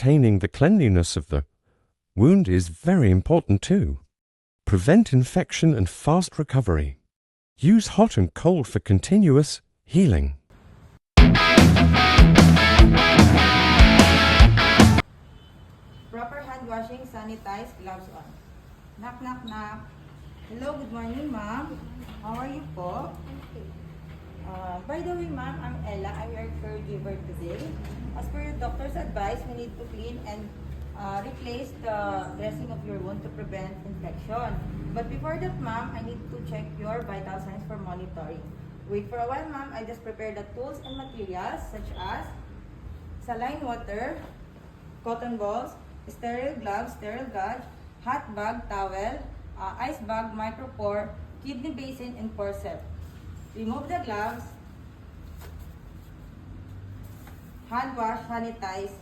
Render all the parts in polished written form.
maintaining the cleanliness of the wound is very important too. Prevent infection and fast recovery. Use hot and cold for continuous healing. Proper hand washing, sanitize, gloves on. Knock, knock, knock. Hello, good morning, ma'am. How are you po? By the way, ma'am, I'm Ella. I'm your caregiver today. As per your doctor's advice, we need to clean and replace the dressing of your wound to prevent infection. But before that, ma'am, I need to check your vital signs for monitoring. Wait for a while, ma'am. I just prepare the tools and materials such as saline water, cotton balls, sterile gloves, sterile gauge, hot bag, towel, ice bag, micropore, kidney basin, and forceps. Remove the gloves, hand wash, sanitize.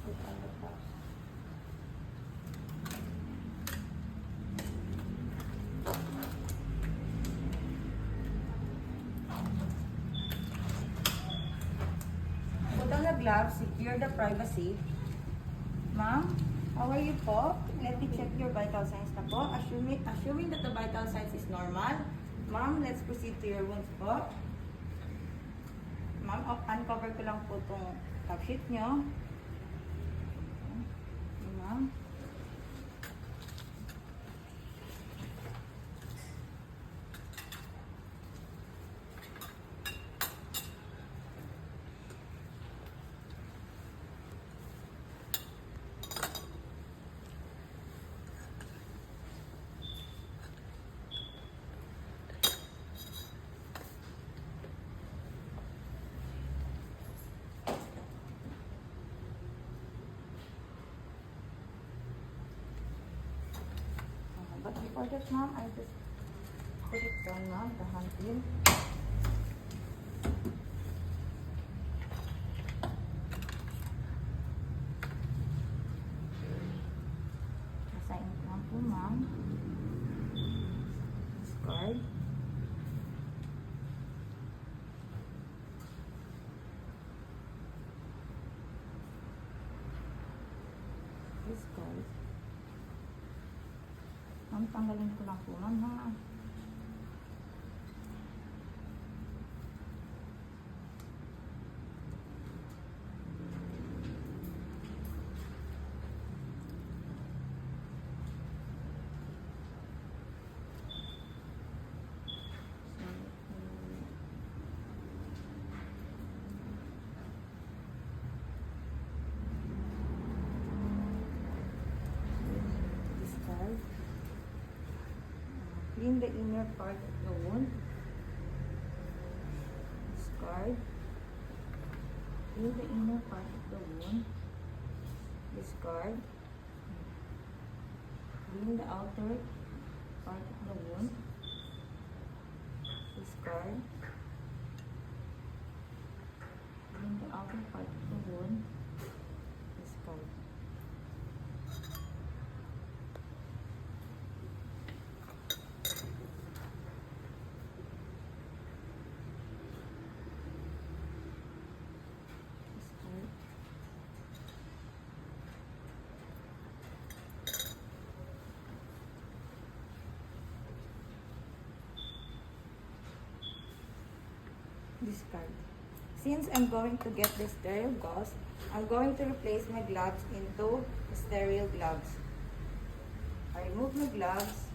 Put on the gloves. Put on the gloves, secure the privacy. Ma'am, how are you po? Let me check your vital signs na po. Assuming that the vital signs is normal, ma'am, let's proceed to your wounds po. Ma'am, uncover ko lang po itong top sheet nyo. Ma'am. But before that, ma'am, I just put it down, ma'am, the hand clean. Assign ko lang po, ma'am. Discard. Discard. Ma'am, tanggalin ko lang po, ma'am, ha. Discard. Clean the inner part of the wound. Discard. Clean the inner part of the wound. Discard. Clean the outer part of the wound. Discard. Clean the outer part of the wound. Discard. Discard. Since I'm going to get the sterile gauze, I'm going to replace my gloves into sterile gloves. I remove my gloves,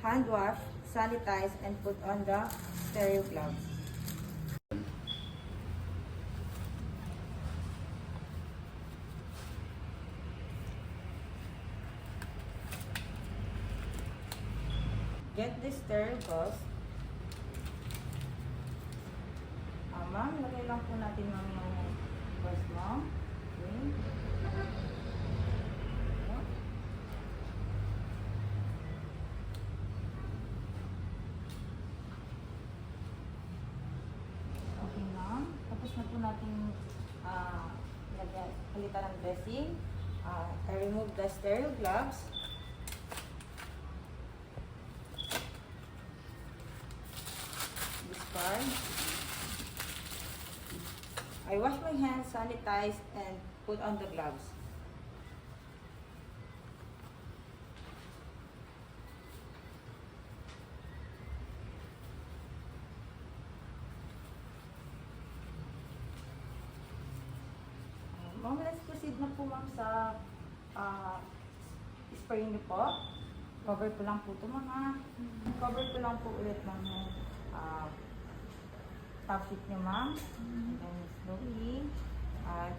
hand wash, sanitize, and put on the sterile gloves. Get the sterile gauze. Ma'am, lagay lang po natin yung gauze mo. Okay. Okay, ma'am. Tapos na po natin palitan ng dressing. I remove the sterile gloves. Discard. I wash my hands, sanitize, and put on the gloves. Ma'am, let's proceed na po ma'am sa spray niyo po. Cover ko lang po ito mga. Cover ko lang po ulit ma'am yung top sheet niyo ma'am. And then slowly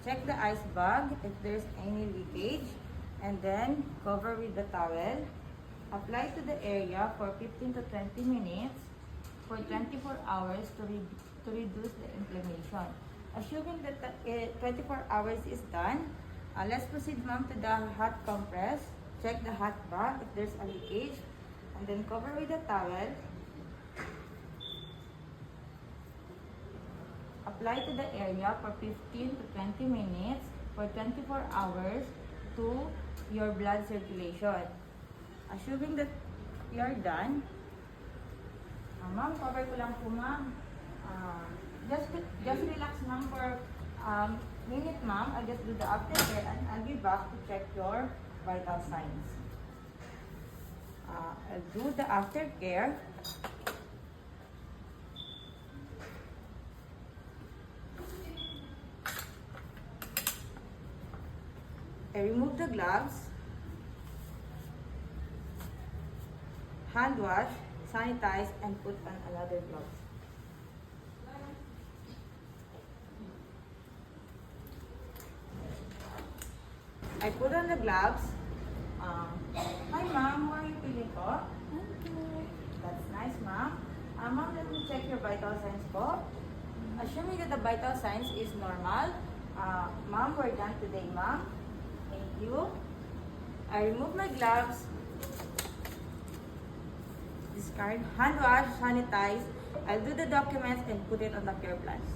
check the ice bag if there's any leakage. And then cover with the towel. Apply to the area for 15 to 20 minutes for 24 hours to reduce the inflammation. Assuming that 24 hours is done, let's proceed ma'am to the hot compress. Check the hot bag if there's a leakage, and then cover with a towel. Apply to the area for 15 to 20 minutes for 24 hours to your blood circulation. Assuming that you're done, ma'am, cover ko lang po ma'am. Just relax ma'am for minute ma'am. I'll just do the aftercare and I'll be back to check your vital signs. I'll do the aftercare. I remove the gloves, hand wash, sanitize, and put on another gloves. I put on the gloves. Hi ma'am, how are you feeling po? That's nice ma'am. Ma'am, let me check your vital signs po. Assuming that the vital signs is normal, ma'am, we're done today ma'am. Thank you. I remove my gloves. Discard, hand wash, sanitize. I'll do the documents and put it on the care plans.